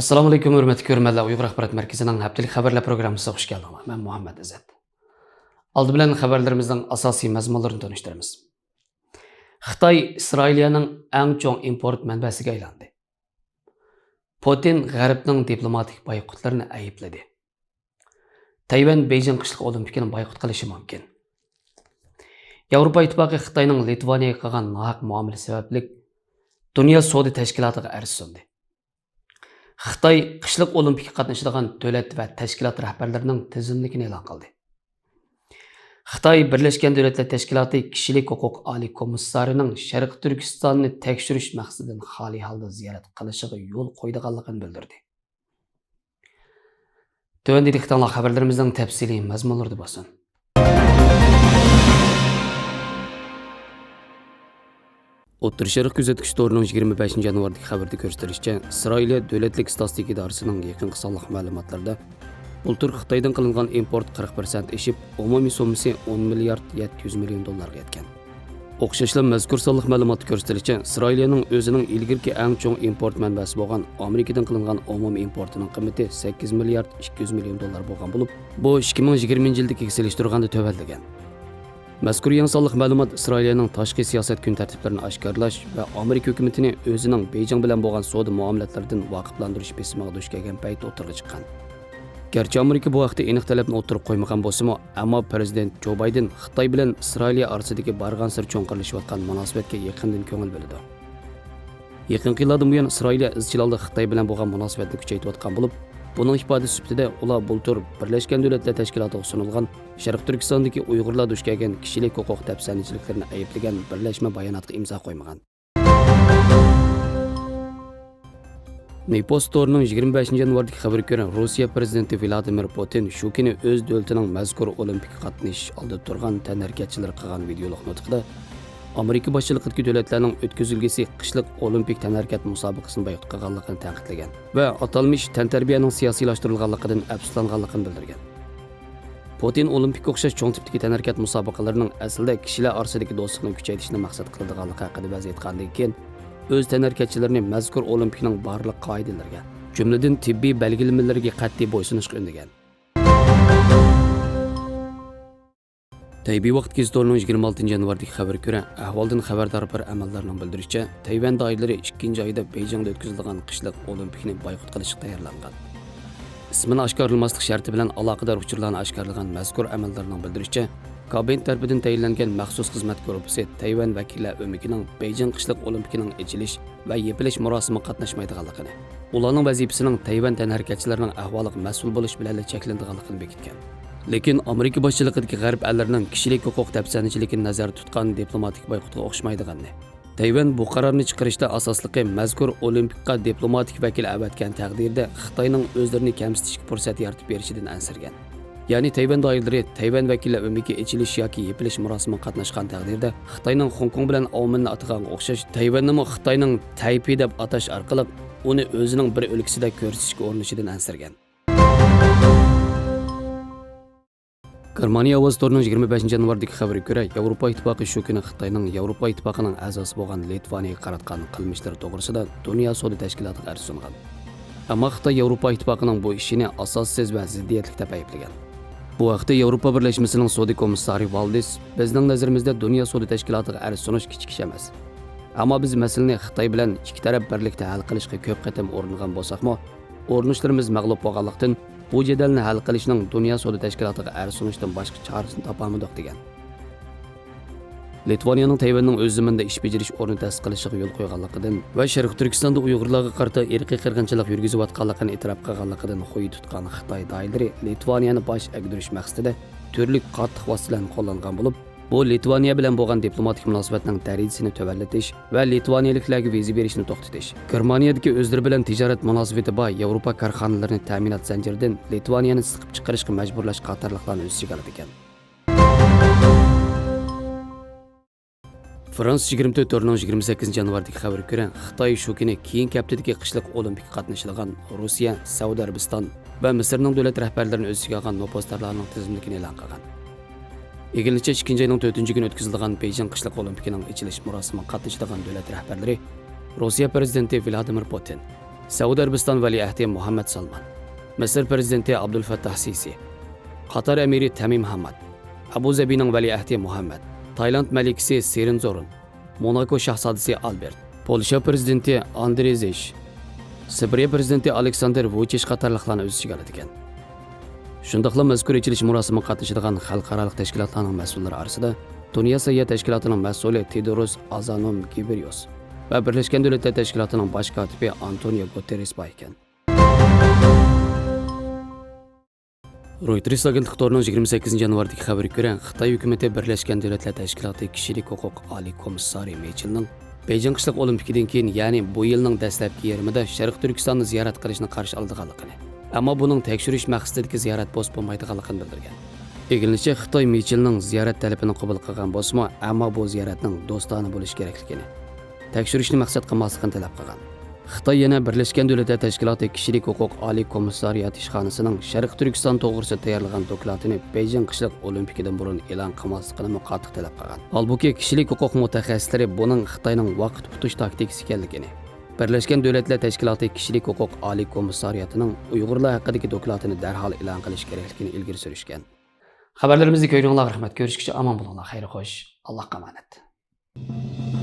Assalomu alaykum, hurmatli ko'ruvchilar. Uyg'ur axborot markazining haftalik xabarlar programmasiga xush keldinglar. Men Muhammad Izzat. Oldi bilan xabarlarimizning asosiy mazmunlarini tanishtiramiz. Xitoy Isroiliyaning eng chong import manbasiga aylandi. Putin G'arbning diplomatik boyqutlarini aybladi. Tayvan Beijing qishliq olimpikini boyqut qilishi mumkin. Yevropa ittifoqi Xitoyning Litvaniyaga qilgan nohaq muomala sababli Dunyo savdo tashkilotiga arz sundi. Xitoy qishliq olimpika qatnashadigan davlat va tashkilot rahbarlarining tizimligini e'lon qildi. Xitoy Birlashgan Davlatlar Tashkiloti kishilik huquq oliy komissarining Sharq Turkistonni tekshirish maqsadidan xoli holda ziyorat qilishiga yo'l qo'ydiganligini bildirdi. Tövəndəki xabarlarımızdan təfsili məzmunları basın. O'rta Sharq kuzatish to'rining 25 yanvardagi xabarda ko'rsatilishicha, Isroiliya davlatlik statistika idorasining yaqinqi sonliq ma'lumotlarida bultur Xitoydan qilingan import 40% eshib, umumiy summasi 10 milliard 700 million dollarga yetgan. O'xshashla mazkur sonliq ma'lumotda ko'rsatilishicha, Isroiliyaning o'zining ilgirki eng chong import manbasi bo'lgan Amerikadan qilingan umumiy importining qiymati 8 milliard 200 million dollar bo'lgan bo'lib, bu 2020-yildagi selishtirganda tövənlagan. Mazkur yangi sonliq ma'lumot Isroiliyaning tashqi siyosat kun tartiblarini oshkorlash va Amerika hukumatini o'zining Beijing bilan bo'lgan savdo muomalatlaridan voqiflantirish besimiga duch kelgan payt o'tirg'i chiqqan. Gerçi Amerika bu vaqtda aniq talabni o'tirib qo'ymagan bo'lsa-mu, ammo prezident Joe Biden Xitoy bilan Isroiliya orasidagi bargan sir cho'nqirilishayotgan munosabatga yaqindan ko'ngil biladi. Yaqin yillardan buyon Isroiliya izchil holda Xitoy bilan bo'lgan munosabatni kuchaytirayotgan bo'lib, buning ifodasi sifatida ular bultur Birlashgan Davlatlar Tashkilotiga sunilgan Sharq Turkistondagi Uyg'urlar duch kelgan kishilik huquq tafsirchiliklarni ayblagan birlashma bayonotga imzo qo'ymagan. Neypostorning 25 yanvardagi xabarga ko'ra, Rossiya prezidenti Vladimir Putin shu kuni o'z davlatining mazkur olimpika qatnashish oldida turgan tanarkatchilar qilgan videolik nutqida Amerika boshchiligidagi davlatlarning o'tkazilgisi qishliq olimpik tanarkat musobaqasini boyqut qilganligini ta'kidlagan va atalmish tantarbiyaning siyosiylashtirilganligidan afsuslanganligini bildirgan. Putin olimpik o'xshash cho'ng tipdagi tanarkat musobaqalarining aslida kishilar orasidagi do'stlikni kuchaytirishni maqsad qiladiganligi haqida va'z etgandan keyin o'z tanarkatchilarini mazkur olimpikaning barliq qoidalariga, jumladan tibbiy belgilamalariga qat'iy bo'ysunishga undagan. Tayvan vaqt gazetorining 26 yanvardagi xabarga ko'ra, ahvoldan xabardor bir amaldorning bildirishicha, Tayvan doiralari 2-oyda Beijingda o'tkazilgan qishliq olimpikani boyqut qilishga tayyorlangan. Ismini oshkorlamaslik sharti bilan aloqador uchurlarni oshkorlagan mazkur amaldorning bildirishicha, Kabin tarafidan tayinlangan maxsus xizmat guruhi Tayvan vakillar o'mikining Beijing qishliq olimpikining ochilish va yepilish marosimida qatnashmaydiganligini, ularning vazifasining Tayvan tanarkatchilarining ahvoliga mas'ul bo'lish bilan cheklanadiganligini bekitgan. Lekin Amerika boshchiligidagi g'arb allarining kishilik huquq tafsirchiligini nazarda tutgan diplomatik boyqutga o'xshamaydiganini, Tayvan bu qarorni chiqarishda asosligi mazkur olimpikga diplomatik vakil avatgan taqdirda Xitoyning o'zlarini kamsitishga fursat yaratib berishidan ansirgan. Ya'ni Tayvan doiralari Tayvan vakillar o'miki ichilish yoki yepilish marosimida qatnashgan taqdirda Xitoyning Hong Kong bilan Omanni ataganga o'xshash Tayvanni Xitoyning Taipei deb atash orqali uni o'zining bir o'lkasida ko'rsatishga urinishidan ansirgan. Germaniya ovoz torining 25 yanvardagi xabarga ko'ra, Yevropa ittifoqi shu kuni Xitoyning Yevropa ittifoqining a'zosi bo'lgan Litvaniyaga qaratgan qilmishlari to'g'risida Dunyo savdo tashkilotiga arz sungan. Ammo Xitoy Yevropa ittifoqining bu ishini asossiz va ziddiyatli deb ayblagan. Bu vaqtda Yevropa birlashmasining savdo komissari Valdis bizning nazarimizda Dunyo savdo tashkilotiga arz sunish kichik ish emas. Ammo biz masalani Xitoy bilan ikki taraf birlikda hal qilishga ko'p qatam uringan bo'lsak-mo, urinishlarimiz mag'lub bo'lganlikdan bu jadalni hal qilishning Dunyo savdo tashkilotiga arz sunishdan boshqa chorasini topolmadik degan. Litvaniyaning Tayvanning o'z zaminida ish bajarish o'rni ta'sis qilishiga yo'l qo'yganligidan va Sharq Turkistonda Uyg'urlarga qarata irqiy qirg'inchilik yurgizayotganligini e'tirof qilganligidan qo'yi tutgan Xitoy doiralari Litvaniyani bosh egdirish maqsadida turli qattiq vositalarni qo'llangan bo'lib, bu Litvaniya bilan bo'lgan diplomatik munosabatning darajasini tövallatish va litvaniyaliklarga viza berishni to'xtatish, Germaniyadagi o'zlari bilan tijorat munosabati bor Yevropa korxonalarini ta'minot zanjiridan Litvaniyani siqib chiqarishga majburlash qatorliqlarni o'z ichiga oladi ekan. Frans 24 torining 28 yanvardagi xabarga ko'ra, Xitoy shu kuni keyingi haftadagi qishliq olimpika qatnashadigan Rossiya, Saudiya Arabiston va Misrning davlat rahbarlarini o'z ichiga olgan nopostlarning tizimligini e'lon qilgan. Egilnicha 2-oyning 4-kuni o'tkazilgan Beijing qishliq olimpikining ochilish marosimida qatnashadigan davlat rahbarlari Rossiya prezidenti Vladimir Putin, Saudiya Arabiston valiahdi Muhammad Salman, Misr prezidenti Abdul Fattah Sisi, Qatar amiri Tamim Hamad, Abu Zabining valiahdi Muhammad, Tayland malikasi Serin Zorun, Monaco shahzodasi Albert, Polsha prezidenti Andrey Zesh, Sibiriya prezidenti Aleksandr Vuchish qatorliqlarni o'z ichiga oladi ekan. Shundaqla mazkur ichilish murosimiga qatnashadigan xalqaro tashkilotlarning mas'ullari orasida Tuniya sayyoh tashkilotining mas'uli Tedros Adhanom Ghebreyesus va Birlashgan Davlatlar Tashkilotining bosh kotibi Antonio Guterres bor ekan. Reuters agentlik torining 28 yanvardagi xabariga ko'ra, Xitoy hukumatı Birlashgan Davlatlar Tashkiloti kishilik huquq oliy komissari Michelning Beijing qishloq olimpikidan keyin, ya'ni bu yilning dastlabki yarmida Sharq Turkistonni ziyorat qilishni qarshi olganligini, ammo buning tekshirish maqsadidagi ziyorat bo'lmaydiganligini bildirgan. Egilincha Xitoy Michelning ziyorat talabini qabul qilgan bo'lsa, ammo bu ziyoratning do'stona bo'lishi kerakligini, tekshirishni maqsad qilmasligini talab qilgan. Xitoy yana Birlashgan Davlatlar Tashkiloti kishilik huquq oliy komissariyati ishxonasining Sharq Turkiston to'g'risida tayyorlagan dokladini Beijing qishloq olimpikidan burun e'lon qilmasligini qattiq talab qilgan. Holbuki kishilik huquq mutaxassislari buning Xitoyning vaqt tutish taktikasi ekanligini, Birlashgan Davlatlar Tashkiloti kishilik huquq oliy komissariyatining Uyg'urlar haqidagi dokladini darhol e'lon qilish kerakligini ilgari surishgan. Xabarlarimizni ko'ringlar, rahmat, ko'rishguncha omon bo'linglar, xayr xo'sh, Allohga omonat.